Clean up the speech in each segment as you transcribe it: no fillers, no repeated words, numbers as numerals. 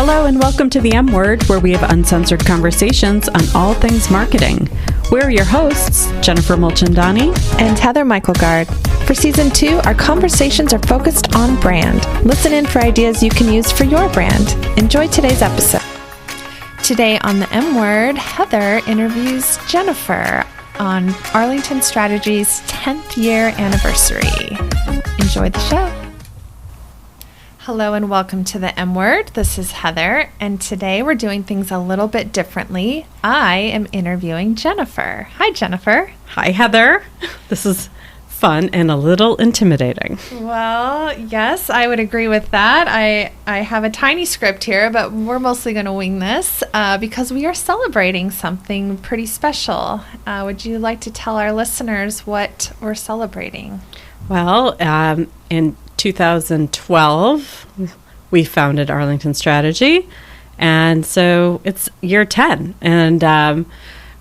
Hello and welcome to the M Word, where we have uncensored conversations on all things marketing. We're your hosts, Jennifer Mulchandani and Heather Michaelgard. For Season 2, our conversations are focused on brand. Listen in for ideas you can use for your brand. Enjoy today's episode. Today on the M Word, Heather interviews Jennifer on Arlington Strategy's 10th year anniversary. Enjoy the show. Hello and welcome to the M Word. This is Heather, and today we're doing things a little bit differently. I am interviewing Jennifer. Hi, Jennifer. Hi, Heather. This is fun and a little intimidating. Well, yes, I would agree with that. I have a tiny script here, but we're mostly going to wing this because we are celebrating something pretty special. Would you like to tell our listeners what we're celebrating? Well, in 2012, we founded Arlington Strategy, and so it's year 10, and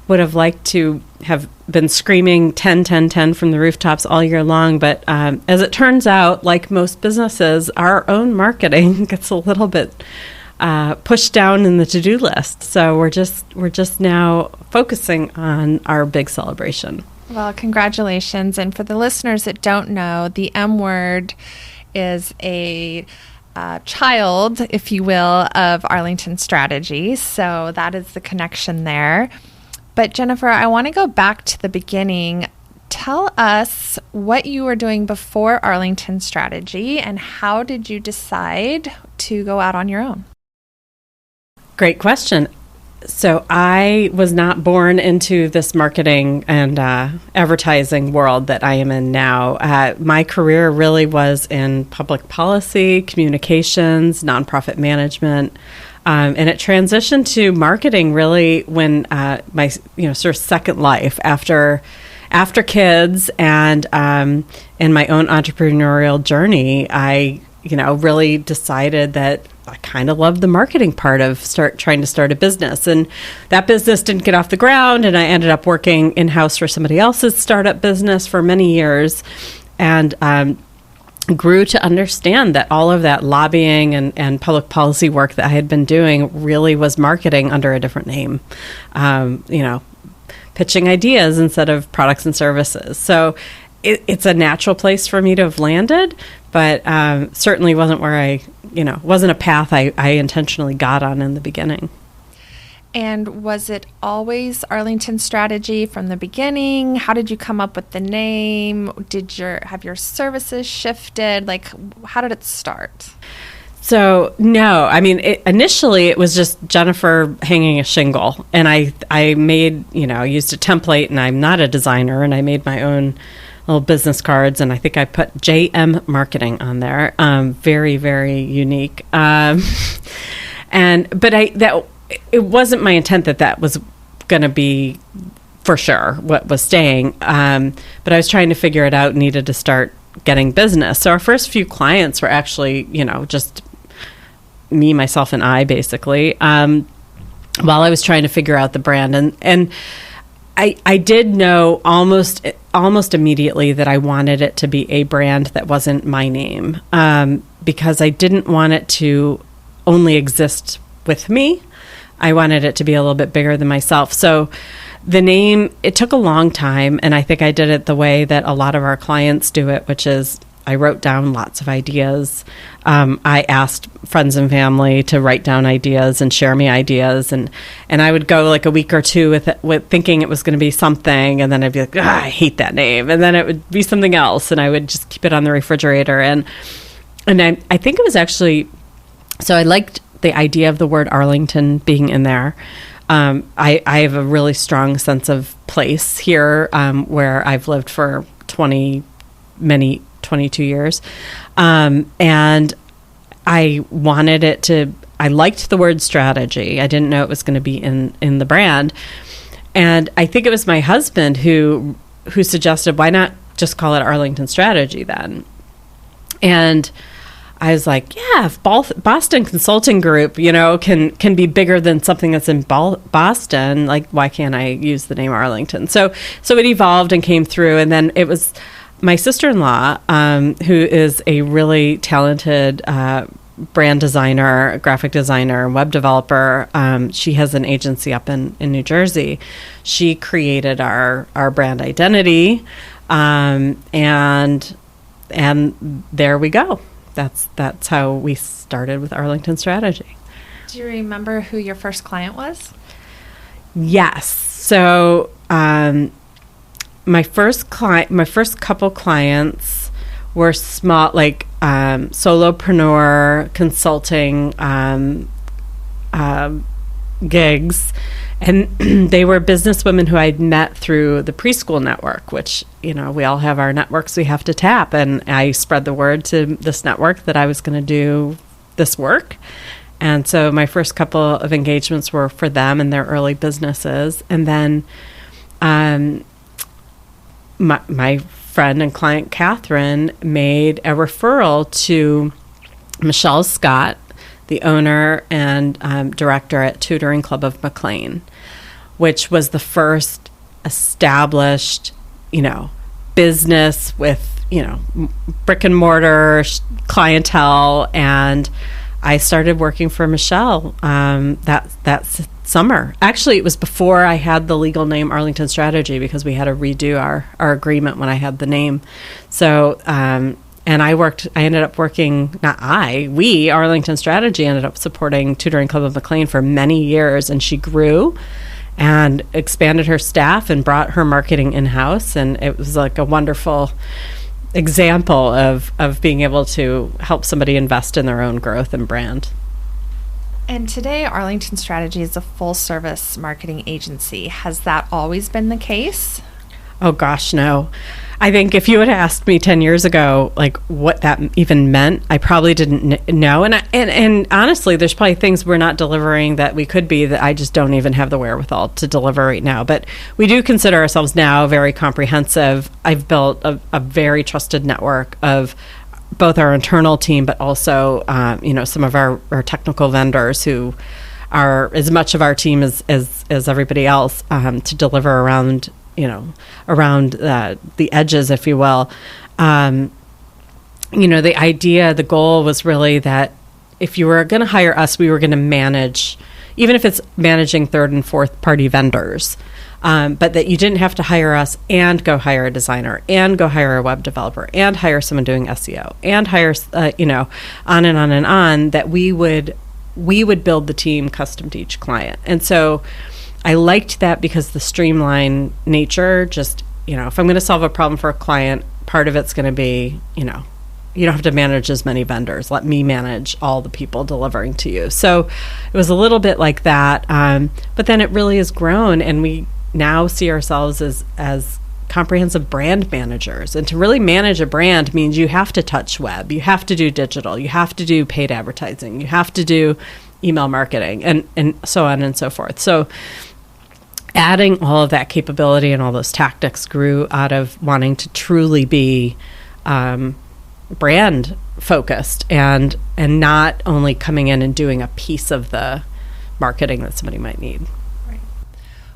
would have liked to have been screaming 10, 10, 10 from the rooftops all year long, but as it turns out, like most businesses, our own marketing gets a little bit pushed down in the to-do list, so we're just now focusing on our big celebration. Well, congratulations. And for the listeners that don't know, the M Word is a child, if you will, of Arlington Strategy. So that is the connection there. But Jennifer, I want to go back to the beginning. Tell us what you were doing before Arlington Strategy and how did you decide to go out on your own? Great question. So I was not born into this marketing and advertising world that I am in now. My career really was in public policy, communications, nonprofit management, and it transitioned to marketing really when my sort of second life after kids and in my own entrepreneurial journey. I really decided that I kind of loved the marketing part of trying to start a business. And that business didn't get off the ground, and I ended up working in-house for somebody else's startup business for many years, and grew to understand that all of that lobbying and public policy work that I had been doing really was marketing under a different name, pitching ideas instead of products and services. So it's a natural place for me to have landed, but certainly wasn't where wasn't a path I intentionally got on in the beginning. And was it always Arlington Strategy from the beginning? How did you come up with the name? Have your services shifted? How did it start? So, no, I mean, initially it was just Jennifer hanging a shingle, and I made, used a template, and I'm not a designer, and I made my own little business cards, and I think I put JM Marketing on there. Very, very unique. But it wasn't my intent that was going to be for sure what was staying. But I was trying to figure it out, needed to start getting business. So our first few clients were actually, just me, myself, and I, basically, while I was trying to figure out the brand. And I did know almost immediately that I wanted it to be a brand that wasn't my name, because I didn't want it to only exist with me. I wanted it to be a little bit bigger than myself. So the name, it took a long time, and I think I did it the way that a lot of our clients do it, which is I wrote down lots of ideas. I asked friends and family to write down ideas and share me ideas, and I would go like a week or two with thinking it was going to be something, and then I'd be like, I hate that name, and then it would be something else, and I would just keep it on the refrigerator, and I think it was actually, so I liked the idea of the word Arlington being in there. I have a really strong sense of place here, where I've lived for 22 years. And I wanted it to, I liked the word strategy. I didn't know it was going to be in the brand. And I think it was my husband who suggested, why not just call it Arlington Strategy then? And I was like, yeah, if Boston Consulting Group, can be bigger than something that's in Boston, like, why can't I use the name Arlington? So it evolved and came through. And then it was my sister-in-law, who is a really talented brand designer, a graphic designer, and web developer. She has an agency up in New Jersey. She created our brand identity, and there we go. That's how we started with Arlington Strategy. Do you remember who your first client was? Yes. So my first couple clients were small, like solopreneur consulting gigs, and they were businesswomen who I'd met through the preschool network, which, we all have our networks we have to tap, and I spread the word to this network that I was going to do this work. And so my first couple of engagements were for them and their early businesses. And then my friend and client, Catherine, made a referral to Michelle Scott, the owner and director at Tutoring Club of McLean, which was the first established, business with, brick and mortar clientele. And I started working for Michelle that summer. Actually, it was before I had the legal name Arlington Strategy, because we had to redo our agreement when I had the name. So, and we, Arlington Strategy, ended up supporting Tutoring Club of McLean for many years, and she grew and expanded her staff and brought her marketing in-house, and it was like a wonderful example of being able to help somebody invest in their own growth and brand. And today, Arlington Strategy is a full-service marketing agency. Has that always been the case? Oh, gosh, no. I think if you had asked me 10 years ago, like, what that even meant, I probably didn't know. And honestly, there's probably things we're not delivering that we could be that I just don't even have the wherewithal to deliver right now. But we do consider ourselves now very comprehensive. I've built a very trusted network of both our internal team, but also, some of our technical vendors who are as much of our team as everybody else, to deliver around the edges, if you will. The goal was really that if you were going to hire us, we were going to manage, even if it's managing third and fourth party vendors, but that you didn't have to hire us and go hire a designer and go hire a web developer and hire someone doing SEO and hire, on and on and on, that we would build the team custom to each client. And so I liked that because the streamlined nature, just, if I'm going to solve a problem for a client, part of it's going to be, you don't have to manage as many vendors. Let me manage all the people delivering to you. So it was a little bit like that. But then it really has grown, and we now see ourselves as comprehensive brand managers. And to really manage a brand means you have to touch web, you have to do digital, you have to do paid advertising, you have to do email marketing, and so on and so forth. So adding all of that capability and all those tactics grew out of wanting to truly be brand focused and not only coming in and doing a piece of the marketing that somebody might need. Right.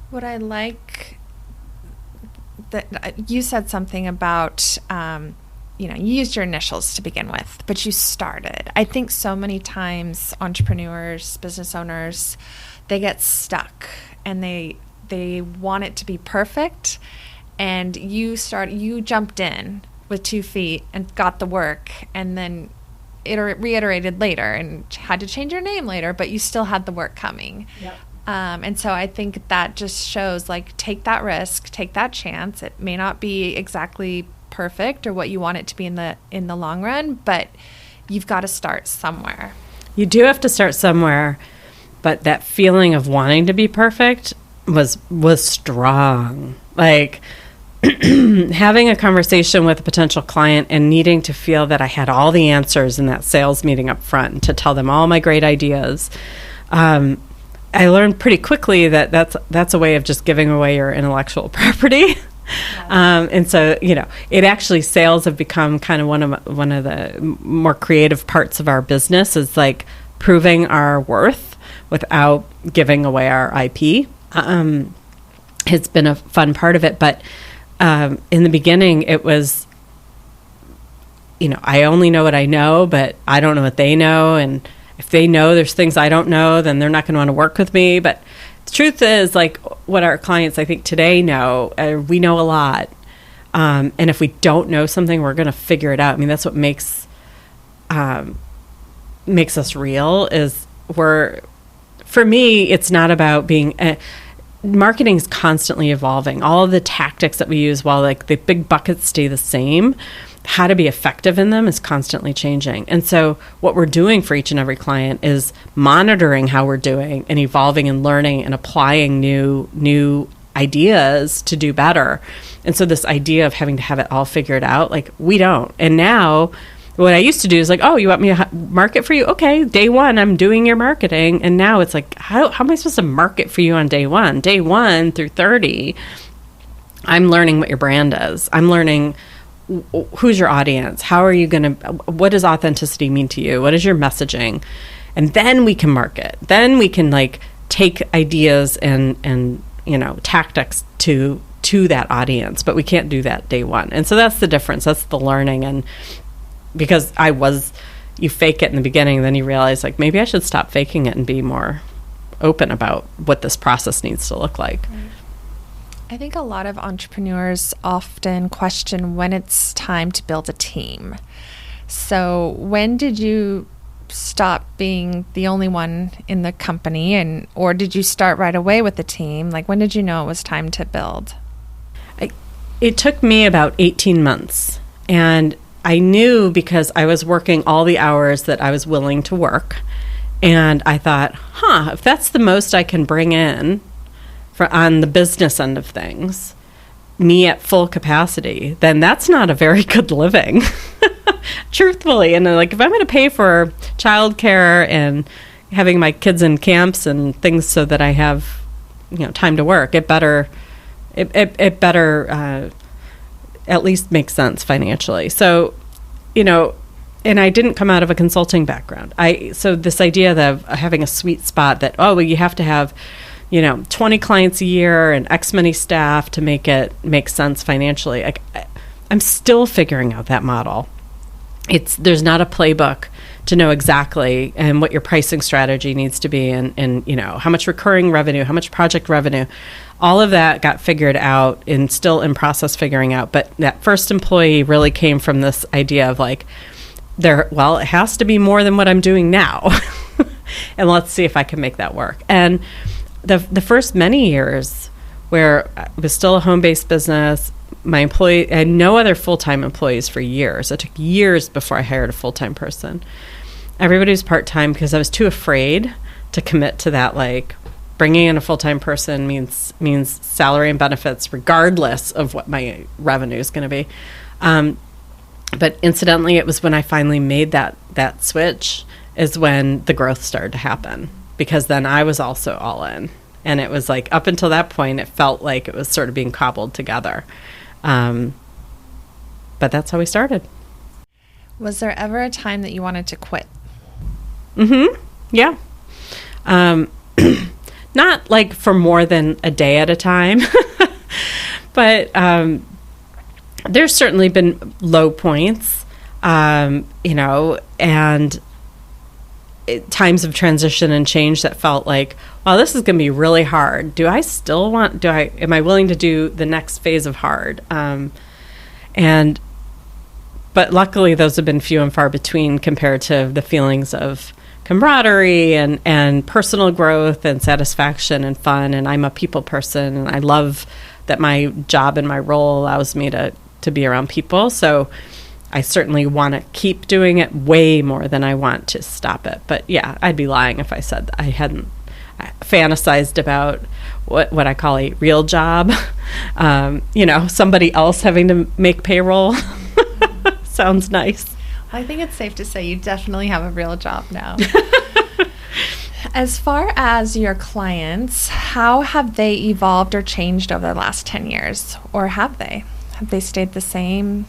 What I like that you said something about, you used your initials to begin with, but you started. I think so many times entrepreneurs, business owners, they get stuck and they want it to be perfect, and you jumped in with 2 feet and got the work, and then reiterated later and had to change your name later, but you still had the work coming. Yep. And so I think that just shows, like, take that risk, take that chance. It may not be exactly perfect or what you want it to be in the long run, but you've got to start somewhere. You do have to start somewhere, but that feeling of wanting to be perfect was strong. Like having a conversation with a potential client and needing to feel that I had all the answers in that sales meeting up front and to tell them all my great ideas. I learned pretty quickly that that's a way of just giving away your intellectual property. Yeah. And so, it actually, sales have become kind of one of the more creative parts of our business, is like proving our worth without giving away our IP. It's been a fun part of it, but in the beginning, it was I only know what I know, but I don't know what they know. And if they know there's things I don't know, then they're not going to want to work with me. But the truth is, like, what our clients, I think, today know, we know a lot. And if we don't know something, we're going to figure it out. I mean, that's what makes us real. Is for me, it's not about being. Marketing is constantly evolving. All of the tactics that we use, while like the big buckets stay the same, how to be effective in them is constantly changing. And so what we're doing for each and every client is monitoring how we're doing and evolving and learning and applying new ideas to do better. And so this idea of having to have it all figured out, like, we don't. And now what I used to do is like, oh, you want me to market for you? Okay, day one, I'm doing your marketing. And now it's like, how am I supposed to market for you on day one? Day 1 through 30, I'm learning what your brand is. I'm learning who's your audience. How are you going to, what does authenticity mean to you? What is your messaging? And then we can market. Then we can like take ideas and tactics to that audience, but we can't do that day one. And so that's the difference. That's the learning. And because you fake it in the beginning, then you realize, like, maybe I should stop faking it and be more open about what this process needs to look like. I think a lot of entrepreneurs often question when it's time to build a team. So when did you stop being the only one in the company, or did you start right away with the team? Like, when did you know it was time to build? It took me about 18 months. And I knew, because I was working all the hours that I was willing to work. And I thought, if that's the most I can bring in on the business end of things, me at full capacity, then that's not a very good living, truthfully. And like, if I'm going to pay for childcare and having my kids in camps and things so that I have, time to work, it better at least make sense financially. So, and I didn't come out of a consulting background. So this idea of having a sweet spot that, you have to have, 20 clients a year and X many staff to make it make sense financially. I'm still figuring out that model. There's not a playbook to know exactly and what your pricing strategy needs to be, and how much recurring revenue, how much project revenue. All of that got figured out and still in process figuring out. But that first employee really came from this idea of like, it has to be more than what I'm doing now. And let's see if I can make that work. And the first many years, where it was still a home-based business, I had no other full-time employees for years. It took years before I hired a full-time person. Everybody was part-time because I was too afraid to commit to that, like, bringing in a full-time person means salary and benefits regardless of what my revenue is going to be. But incidentally, it was when I finally made that switch is when the growth started to happen, because then I was also all in. And it was like, up until that point, it felt like it was sort of being cobbled together. But that's how we started. Was there ever a time that you wanted to quit? Mm-hmm. Yeah. Not like for more than a day at a time, but there's certainly been low points, and times of transition and change that felt like, wow, this is going to be really hard. Am I willing to do the next phase of hard? But luckily those have been few and far between compared to the feelings of camaraderie and personal growth and satisfaction and fun. And I'm a people person, and I love that my job and my role allows me to be around people. So I certainly want to keep doing it way more than I want to stop it. But yeah, I'd be lying if I said I hadn't fantasized about what I call a real job. Somebody else having to make payroll sounds nice. I think it's safe to say you definitely have a real job now. As far as your clients, how have they evolved or changed over the last 10 years? Or have they? Have they stayed the same?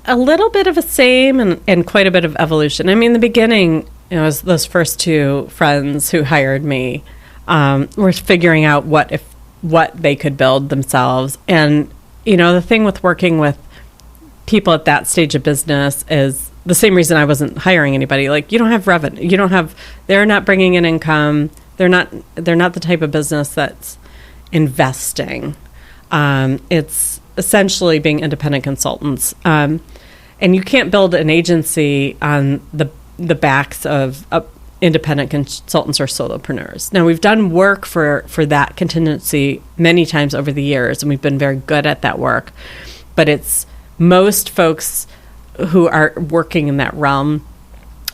A little bit of the same and quite a bit of evolution. I mean, in the beginning, it was those first two friends who hired me were figuring out what they could build themselves. And, the thing with working with people at that stage of business is the same reason I wasn't hiring anybody. Like, you don't have revenue. They're not bringing in income. They're not the type of business that's investing. It's essentially being independent consultants. And you can't build an agency on the backs of independent consultants or solopreneurs. Now, we've done work for that contingency many times over the years, and we've been very good at that work. But it's most folks who are working in that realm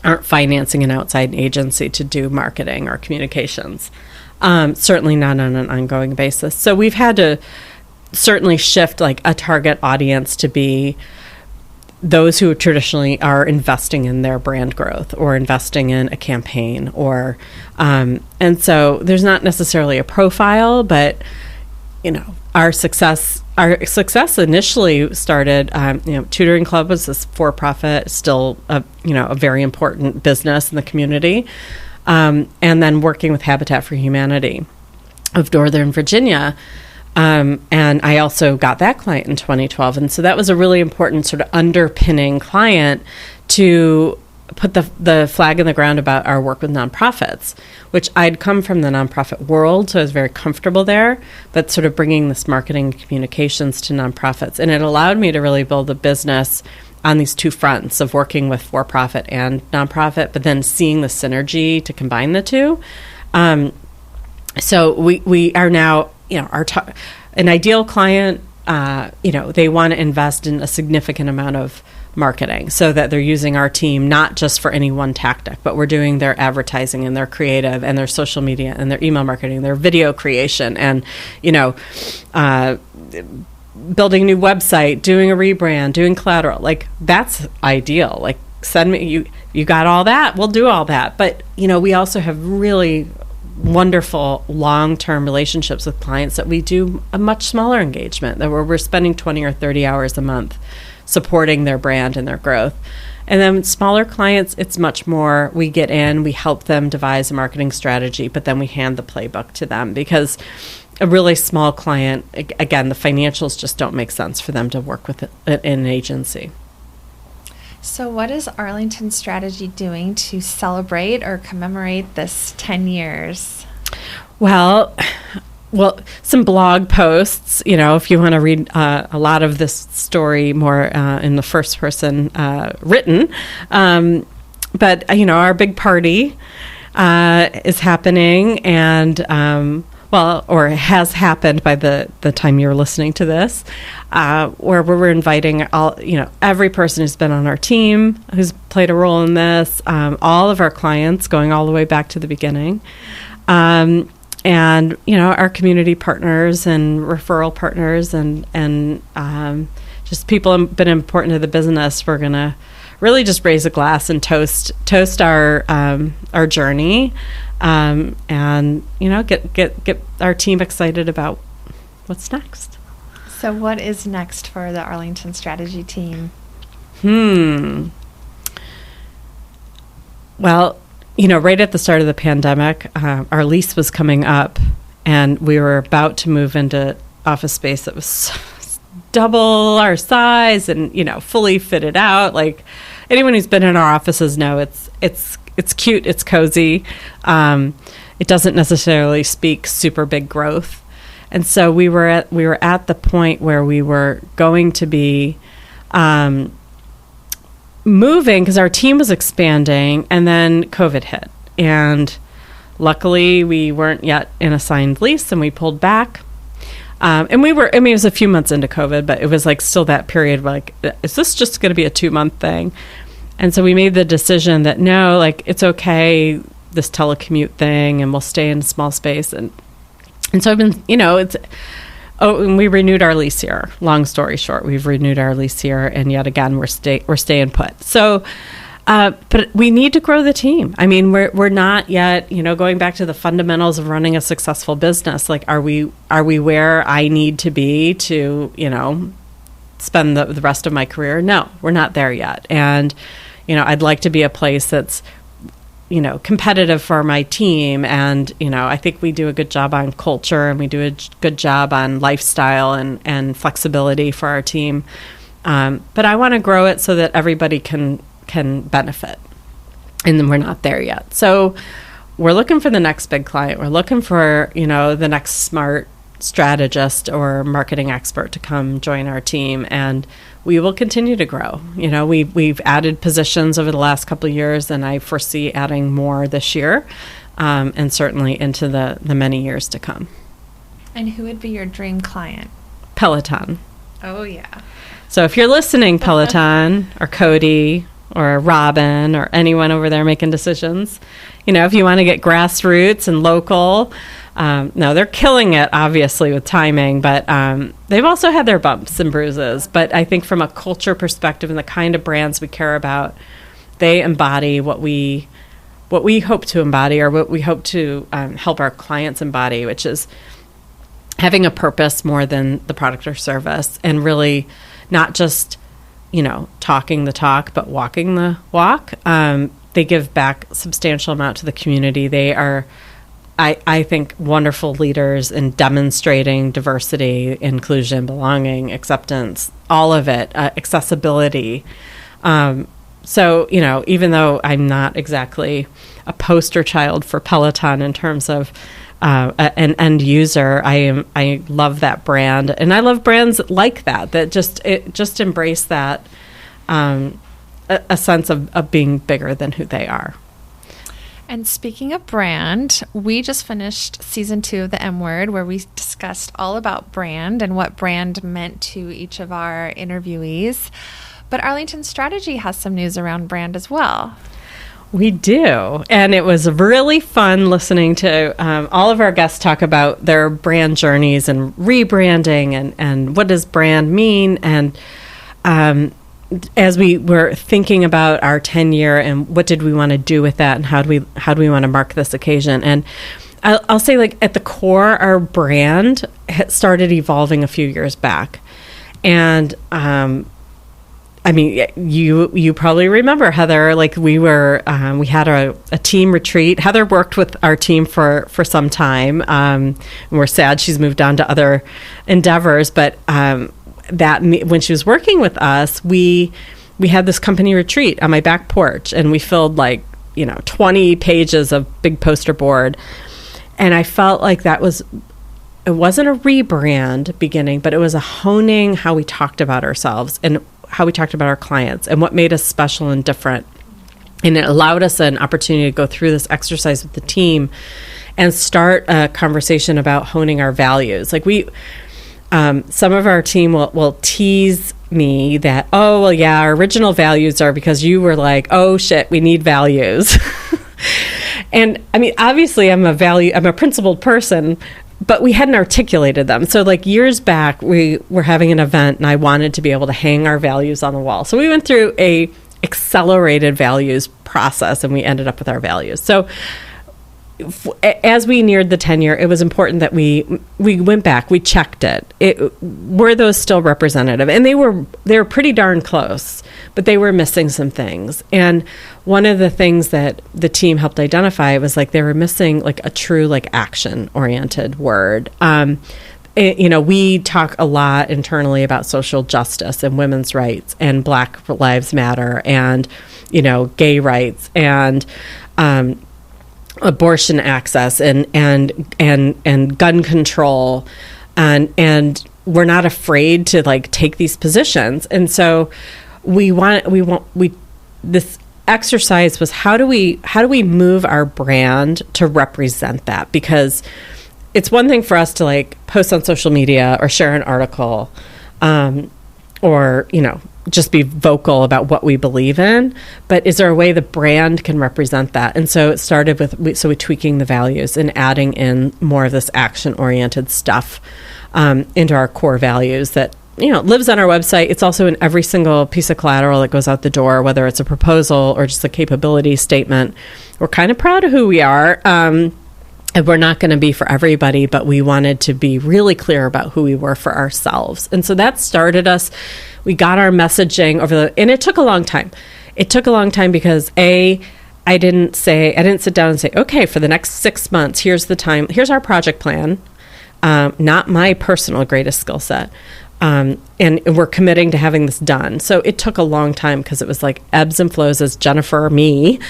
aren't financing an outside agency to do marketing or communications. Certainly not on an ongoing basis. So we've had to certainly shift like a target audience to be those who traditionally are investing in their brand growth or investing in a campaign and so there's not necessarily a profile, but our success initially started, Tutoring Club was this for-profit, still a very important business in the community. And then working with Habitat for Humanity of Northern Virginia. And I also got that client in 2012. And so that was a really important sort of underpinning client to put the flag in the ground about our work with nonprofits, which I'd come from the nonprofit world, so I was very comfortable there, but sort of bringing this marketing communications to nonprofits. And it allowed me to really build a business on these two fronts of working with for-profit and nonprofit, but then seeing the synergy to combine the two. So we are now, an ideal client, they want to invest in a significant amount of marketing so that they're using our team not just for any one tactic, but we're doing their advertising and their creative and their social media and their email marketing, their video creation, and building a new website, doing a rebrand, doing collateral. Like, that's ideal. Like, send me, you got all that, we'll do all that. But we also have really wonderful long-term relationships with clients that we do a much smaller engagement, that we're spending 20 or 30 hours a month supporting their brand and their growth. And then smaller clients, it's much more, we get in, we help them devise a marketing strategy, but then we hand the playbook to them, because a really small client, again, the financials just don't make sense for them to work with an agency. So what is Arlington Strategy doing to celebrate or commemorate this 10 years? Well, some blog posts, if you want to read a lot of this story more in the first person written. But, our big party is happening, and or has happened by the time you're listening to this, where we're inviting every person who's been on our team, who's played a role in this, all of our clients going all the way back to the beginning. And, our community partners and referral partners and just people who've been important to the business. We're going to really just raise a glass and toast our journey, and, get our team excited about what's next. So what is next for the Arlington Strategy team? Well, right at the start of the pandemic, our lease was coming up, and we were about to move into office space that was double our size and, fully fitted out. Like, anyone who's been in our offices know it's cute, it's cozy. It doesn't necessarily speak super big growth. And so we were at the point where we were going to be moving, because our team was expanding, and then COVID hit. And luckily we weren't yet in a signed lease, and we pulled back. And it was a few months into COVID, but it was like still that period, like, is this just going to be a 2-month thing? And so we made the decision that no, like, it's okay, this telecommute thing, and we'll stay in a small space. And so I've been, and we renewed our lease here. Long story short, we've renewed our lease here, and yet again, we're staying put. So, but we need to grow the team. I mean, we're not yet, going back to the fundamentals of running a successful business. Like, are we where I need to be to, spend the rest of my career? No, we're not there yet. And, I'd like to be a place that's, competitive for my team. And, I think we do a good job on culture, and we do a good job on lifestyle and flexibility for our team. But I want to grow it so that everybody can benefit. And then we're not there yet. So we're looking for the next big client. We're looking for, the next smart strategist or marketing expert to come join our team, and we will continue to grow. We've added positions over the last couple of years, and I foresee adding more this year, and certainly into the many years to come. And who would be your dream client? Peloton. Oh, yeah. So if you're listening, Peloton or Cody or Robin or anyone over there making decisions, if you want to get grassroots and local, no, they're killing it, obviously, with timing, but they've also had their bumps and bruises. But I think from a culture perspective and the kind of brands we care about, they embody what we hope to embody, or what we hope to help our clients embody, which is having a purpose more than the product or service, and really not just, talking the talk, but walking the walk. They give back substantial amount to the community. They are, I think, wonderful leaders in demonstrating diversity, inclusion, belonging, acceptance, all of it, accessibility. So, even though I'm not exactly a poster child for Peloton in terms of an end user, I love that brand, and I love brands like that just embrace that a sense of being bigger than who they are. And speaking of brand, we just finished season 2 of the M Word, where we discussed all about brand and what brand meant to each of our interviewees. But Arlington Strategy has some news around brand as well. We do. And it was really fun listening to all of our guests talk about their brand journeys and rebranding and what does brand mean. And as we were thinking about our 10-year and what did we want to do with that and how do we want to mark this occasion. And I'll say, like, at the core, our brand had started evolving a few years back. And you probably remember, Heather, like we had a team retreat. Heather worked with our team for some time. And we're sad she's moved on to other endeavors, but when she was working with us, we had this company retreat on my back porch, and we filled 20 pages of big poster board. And I felt like it wasn't a rebrand beginning, but it was a honing how we talked about ourselves and how we talked about our clients and what made us special and different. And it allowed us an opportunity to go through this exercise with the team and start a conversation about honing our values. Like some of our team will tease me that, oh, well, yeah, our original values are because you were like, oh shit, we need values. And obviously I'm a principled person, but we hadn't articulated them. So years back, we were having an event and I wanted to be able to hang our values on the wall. So we went through a accelerated values process and we ended up with our values. So as we neared the 10-year, it was important that we went back, we checked it. Were those still representative? And they were pretty darn close, but they were missing some things. And one of the things that the team helped identify was they were missing a true action-oriented word. We talk a lot internally about social justice and women's rights and Black Lives Matter and, gay rights and abortion access and gun control, and we're not afraid to take these positions. And so this exercise was how do we move our brand to represent that? Because it's one thing for us to post on social media or share an article, or just be vocal about what we believe in, but is there a way the brand can represent that? And so it started with tweaking the values and adding in more of this action-oriented stuff into our core values that lives on our website. It's also in every single piece of collateral that goes out the door, whether it's a proposal or just a capability statement. We're kind of proud of who we are. And we're not going to be for everybody, but we wanted to be really clear about who we were for ourselves. And so that started us. We got our messaging and it took a long time. It took a long time because I didn't sit down and say, okay, for the next 6 months, here's our project plan. Not my personal greatest skill set, And we're committing to having this done. So it took a long time because it was like ebbs and flows as Jennifer, me,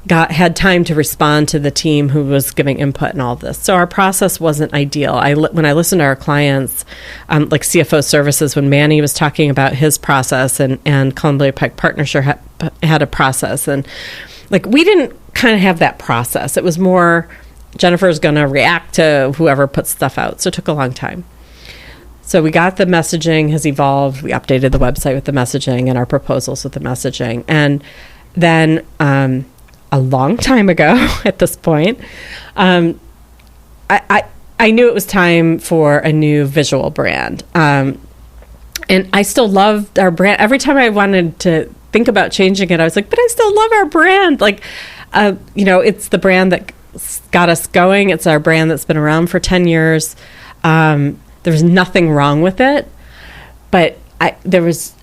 had time to respond to the team who was giving input and all this. So our process wasn't ideal. When I listened to our clients, like CFO Services, when Manny was talking about his process and Columbia Pike Partnership had a process, and like we didn't kind of have that process. It was more Jennifer's going to react to whoever puts stuff out. So it took a long time. So we got the messaging has evolved. We updated the website with the messaging and our proposals with the messaging. And then a long time ago at this point, I knew it was time for a new visual brand. And I still loved our brand. Every time I wanted to think about changing it, I was like, but I still love our brand. Like, it's the brand that got us going. It's our brand that's been around for 10 years. There was nothing wrong with it, but I was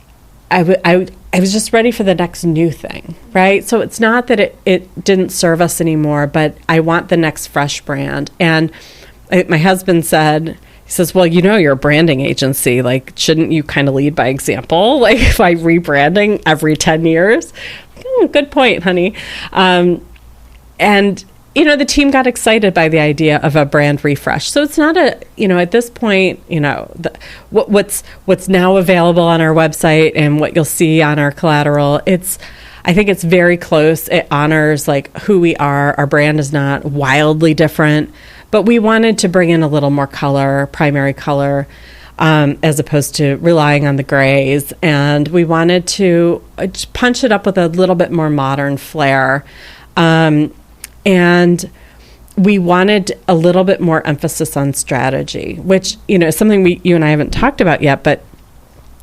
just ready for the next new thing, right? So it's not that it didn't serve us anymore, but I want the next fresh brand. And my husband said, he says, well, you're a branding agency. Like, shouldn't you kind of lead by example? Like, by rebranding every 10 years? Good point, honey. And the team got excited by the idea of a brand refresh. So it's not at this point, what's now available on our website and what you'll see on our collateral, I think it's very close. It honors like who we are. Our brand is not wildly different, but we wanted to bring in a little more color, primary color, as opposed to relying on the grays. And we wanted to punch it up with a little bit more modern flair. And we wanted a little bit more emphasis on strategy, which, is something you and I haven't talked about yet, but,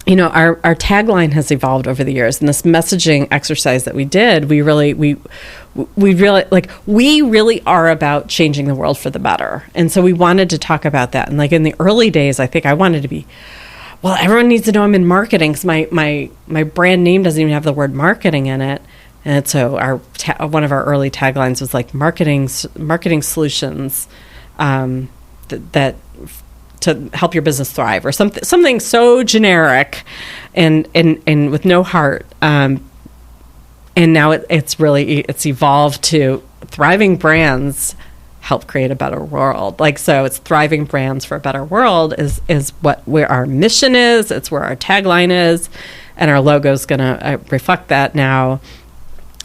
our tagline has evolved over the years. And this messaging exercise that we did, we really are about changing the world for the better. And so we wanted to talk about that. And like in the early days, I think I wanted to be, well, everyone needs to know I'm in marketing because my brand name doesn't even have the word marketing in it. And so one of our early taglines was like marketing solutions that to help your business thrive, or something so generic and with no heart. And now it's evolved to thriving brands help create a better world. Like, so it's thriving brands for a better world is where our mission is. It's where our tagline is, and our logo is going to reflect that now,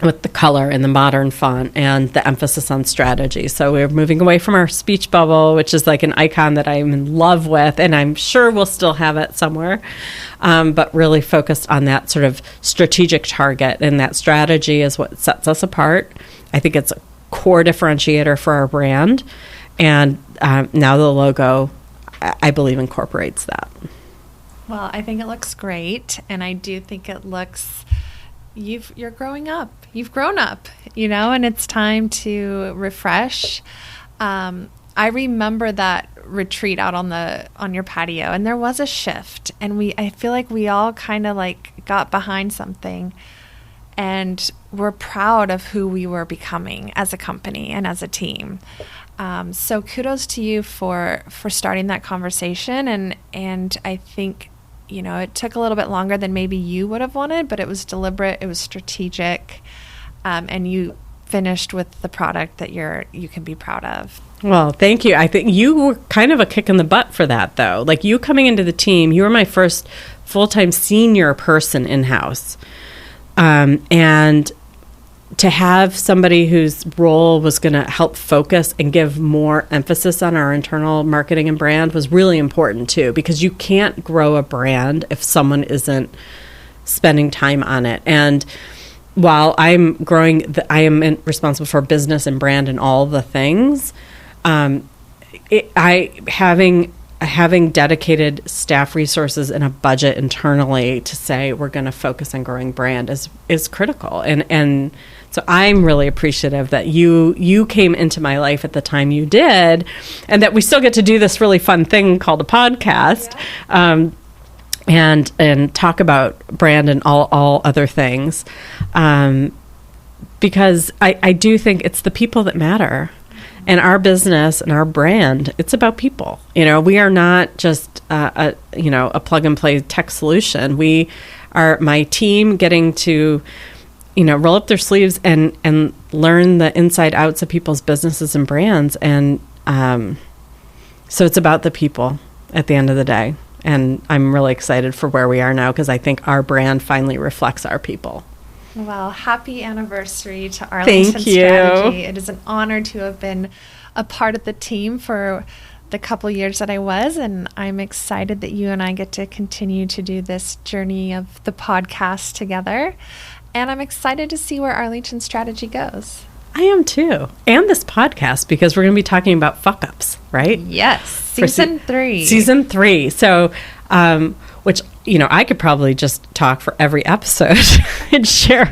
with the color and the modern font and the emphasis on strategy. So we're moving away from our speech bubble, which is like an icon that I'm in love with, and I'm sure we'll still have it somewhere, but really focused on that sort of strategic target. And that strategy is what sets us apart. I think it's a core differentiator for our brand. And now the logo, I believe, incorporates that. Well, I think it looks great. And I do think it looks... You're growing up. You've grown up, and it's time to refresh. I remember that retreat out on your patio, and there was a shift, and I feel like we all kind of like got behind something, and we're proud of who we were becoming as a company and as a team. So kudos to you for starting that conversation, and I think it took a little bit longer than maybe you would have wanted, but it was deliberate, it was strategic, and you finished with the product that you can be proud of. Well, thank you. I think you were kind of a kick in the butt for that, though. Like, you coming into the team, you were my first full-time senior person in-house. And to have somebody whose role was going to help focus and give more emphasis on our internal marketing and brand was really important too, because you can't grow a brand if someone isn't spending time on it. And while I'm growing, I am responsible for business and brand and all the things. Having dedicated staff resources and a budget internally to say we're going to focus on growing brand is critical. And so I'm really appreciative that you came into my life at the time you did, and that we still get to do this really fun thing called a podcast, and talk about brand and all other things, because I do think it's the people that matter. And our business and our brand, it's about people. We are not just a plug and play tech solution. We are my team getting to, roll up their sleeves and learn the inside outs of people's businesses and brands. And so it's about the people at the end of the day. And I'm really excited for where we are now because I think our brand finally reflects our people. Well, happy anniversary to Arlington Thank you. Strategy. It is an honor to have been a part of the team for the couple years that I was, and I'm excited that you and I get to continue to do this journey of the podcast together. And I'm excited to see where Arlington Strategy goes. I am too. And this podcast, because we're going to be talking about fuck-ups, right? Yes. Season 3. Season 3. So, which, I could probably just talk for every episode and share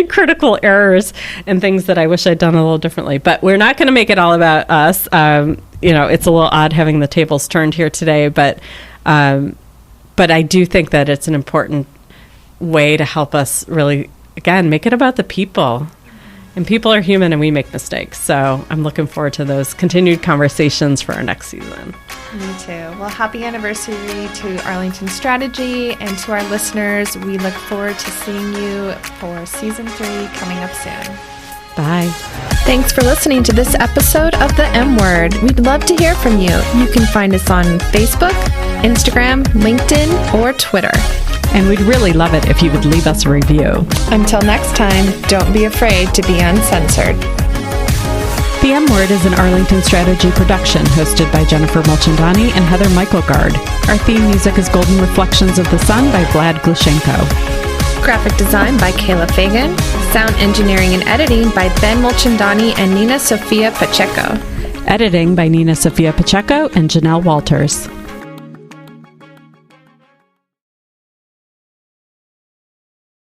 critical errors and things that I wish I'd done a little differently. But we're not going to make it all about us. It's a little odd having the tables turned here today, but I do think that it's an important way to help us really, again, make it about the people. And people are human and we make mistakes. So I'm looking forward to those continued conversations for our next season. Me too. Well, happy anniversary to Arlington Strategy, and to our listeners, we look forward to seeing you for season 3 coming up soon. Bye. Thanks for listening to this episode of The M Word. We'd love to hear from you. You can find us on Facebook, Instagram, LinkedIn, or Twitter. And we'd really love it if you would leave us a review. Until next time, don't be afraid to be uncensored. The M Word is an Arlington Strategy production hosted by Jennifer Mulchandani and Heather Michaelgard. Our theme music is Golden Reflections of the Sun by Vlad Glushenko. Graphic design by Kayla Fagan. Sound engineering and editing by Ben Mulchandani and Nina Sofia Pacheco. Editing by Nina Sofia Pacheco and Janelle Walters.